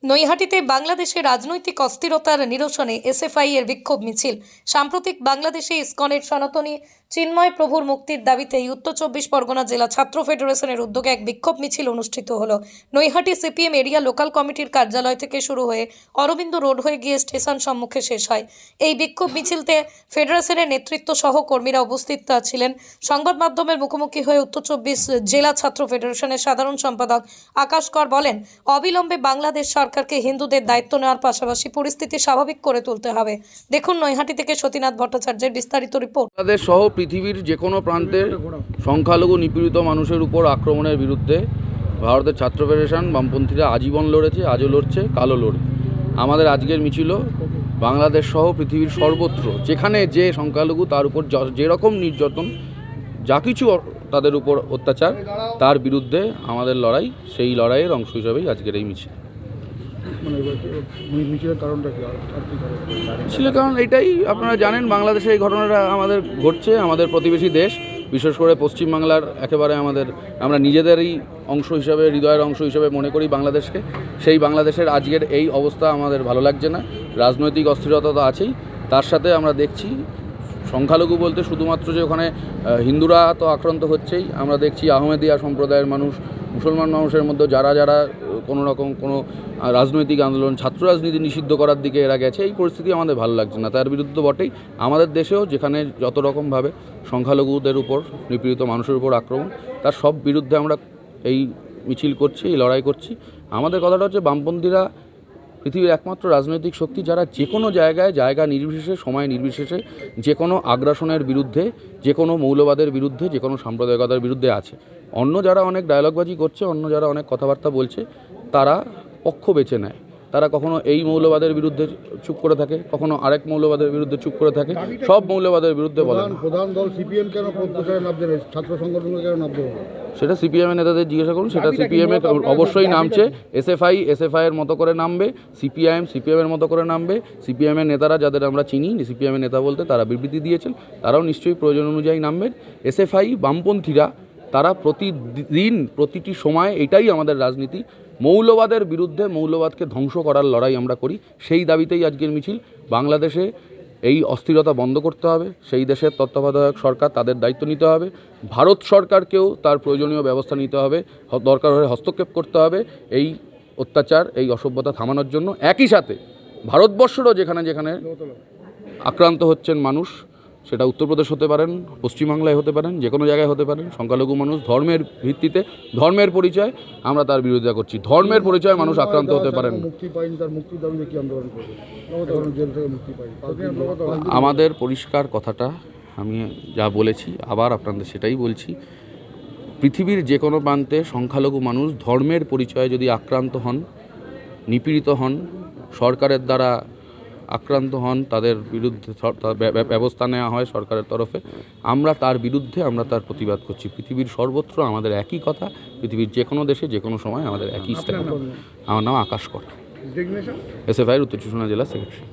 নৈহাটিতে বাংলাদেশে রাজনৈতিক অস্থিরতার নিরসনে এসএফআই এর বিক্ষোভ মিছিল। সাম্প্রতিক বাংলাদেশে ইসকনের সনাতনী চিন্ময় প্রভুর মুক্তির দাবিতে উত্তর 24 পরগনা জেলা ছাত্র ফেডারেশনের উদ্যোগে এক বিক্ষোভ মিছিল অনুষ্ঠিত হলো। নৈহাটি সিপিএম এরিয়া লোকাল কমিটির কার্যালয় থেকে শুরু হয়ে অরবিন্দ রোড হয়ে গিয়ে স্টেশন সম্মুখে শেষ হয়। এই বিক্ষোভ মিছিলতে ফেডারেশনের নেতৃত্ব সহ কর্মীরা উপস্থিত ছিলেন। সংবাদ মাধ্যমের মুখোমুখি হয়ে উত্তর 24 জেলা ছাত্র ফেডারেশনের সাধারণ সম্পাদক আকাশ কর বলেন, অবিলম্বে বাংলাদেশ সরকারকে হিন্দুদের দায়িত্ব নেওয়ার পাশাপাশি পরিস্থিতি স্বাভাবিক করে তুলতে হবে। দেখুন নৈহাটি থেকে সতীনাথ ভট্টাচার্যের বিস্তারিত রিপোর্ট। বাংলাদেশ সহ পৃথিবীর যে কোনো প্রান্তে সংখ্যালঘু নিপীড়িত মানুষের উপর আক্রমণের বিরুদ্ধে ভারতের ছাত্র ফেডারেশন বামপন্থীরা আজীবন লড়েছে, আজও লড়ছে, কালও লড়বে। আমাদের আজকের মিছিল বাংলাদেশ সহ পৃথিবীর সর্বত্র যেখানে যে সংখ্যালঘু তার উপর যেরকম নির্যাতন, যা কিছু তাদের উপর অত্যাচার, তার বিরুদ্ধে আমাদের লড়াই, সেই লড়াইয়ের অংশ হিসাবেই আজকের এই মিছিল। মিছিলের কারণ এটাই, আপনারা জানেন বাংলাদেশে এই ঘটনাটা আমাদের ঘটছে। আমাদের প্রতিবেশী দেশ, বিশেষ করে পশ্চিমবাংলার একেবারে আমরা নিজেদেরই অংশ হিসাবে, হৃদয়ের অংশ হিসাবে মনে করি বাংলাদেশকে। সেই বাংলাদেশের আজকের এই অবস্থা আমাদের ভালো লাগছে না। রাজনৈতিক অস্থিরতা তো আছেই, তার সাথে আমরা দেখছি সংখ্যালঘু বলতে শুধুমাত্র যে ওখানে হিন্দুরা তো আক্রান্ত হচ্ছেই, আমরা দেখছি আহমেদিয়া সম্প্রদায়ের মানুষ, মুসলমান মানুষের মধ্যে যারা কোনো রকম কোনো রাজনৈতিক আন্দোলন, ছাত্র রাজনীতি নিষিদ্ধ করার দিকে এরা গেছে। এই পরিস্থিতি আমাদের ভালো লাগছে না। তার বিরুদ্ধে বটেই আমাদের দেশেও যেখানে যত রকমভাবে সংখ্যালঘুদের উপর, নিপীড়িত মানুষের উপর আক্রমণ, তার সব বিরুদ্ধে আমরা এই মিছিল করছি, এই লড়াই করছি। আমাদের কথাটা হচ্ছে, বামপন্থীরা পৃথিবীর একমাত্র রাজনৈতিক শক্তি যারা যে কোনো জায়গা নির্বিশেষে, সময় নির্বিশেষে যে কোনো আগ্রাসনের বিরুদ্ধে, যে কোনো মৌলবাদের বিরুদ্ধে, যে কোনো সাম্প্রদায়িকতার বিরুদ্ধে আছে। অন্য যারা অনেক ডায়লগবাজি করছে, অন্য যারা অনেক কথাবার্তা বলছে, তারা পক্ষ বেছে নেয়। তারা কখনো এই মৌলবাদের বিরুদ্ধে চুপ করে থাকে, কখনো আরেক মৌলবাদের বিরুদ্ধে চুপ করে থাকে। সব মৌলবাদের বিরুদ্ধে বলে প্রধান দল সিপিএম কেন প্রচারে নামবে, ছাত্র সংগঠনকে কেন নামবে? সেটা সিপিএমের নেতাদের জিজ্ঞাসা করুন। সেটা সিপিএমে অবশ্যই নামছে। এসএফআইয়ের মতো করে নামবে, সিপিএমের মতো করে নামবে। সিপিএমের নেতারা যাদের আমরা চিনি, সিপিএমের নেতা বলতে তারা বিবৃতি দিয়েছেন, তারাও নিশ্চয়ই প্রয়োজন অনুযায়ী নামবেন। এসএফআই বামপন্থীরা তারা প্রতিদিন, প্রতিটি সময়, এটাই আমাদের রাজনীতি, মৌলবাদের বিরুদ্ধে, মৌলবাদকে ধ্বংস করার লড়াই আমরা করি। সেই দাবিতেই আজকের মিছিল। বাংলাদেশে এই অস্থিরতা বন্ধ করতে হবে, সেই দেশের তত্ত্বাবধায়ক সরকার তাদের দায়িত্ব নিতে হবে, ভারত সরকারকেও তার প্রয়োজনীয় ব্যবস্থা নিতে হবে, দরকার হলে হস্তক্ষেপ করতে হবে এই অত্যাচার, এই অসভ্যতা থামানোর জন্য। একই সাথে ভারতবর্ষেরও যেখানে আক্রান্ত হচ্ছেন মানুষ, সেটা উত্তরপ্রদেশ হতে পারেন, পশ্চিমবাংলায় হতে পারেন, যে কোনো জায়গায় হতে পারেন, সংখ্যালঘু মানুষ ধর্মের ভিত্তিতে, ধর্মের পরিচয় আমরা তার বিরোধিতা করছি। ধর্মের পরিচয় মানুষ আক্রান্ত হতে পারেন। আমাদের পরিষ্কার কথাটা আমি যা বলেছি, আবার আপনাদের সেটাই বলছি, পৃথিবীর যে কোনো প্রান্তে সংখ্যালঘু মানুষ ধর্মের পরিচয়ে যদি আক্রান্ত হন, নিপীড়িত হন, সরকারের দ্বারা আক্রান্ত হন, তাদের বিরুদ্ধে ব্যবস্থা নেওয়া হয় সরকারের তরফে, আমরা তার বিরুদ্ধে, আমরা তার প্রতিবাদ করছি। পৃথিবীর সর্বত্র আমাদের একই কথা, পৃথিবীর যে কোনো দেশে, যে কোনো সময় আমাদের একই স্ট্যান্ড। আমার নাম আকাশ কর, এসএফআইয়ের উত্তর 24 জেলা সেক্রেটারি।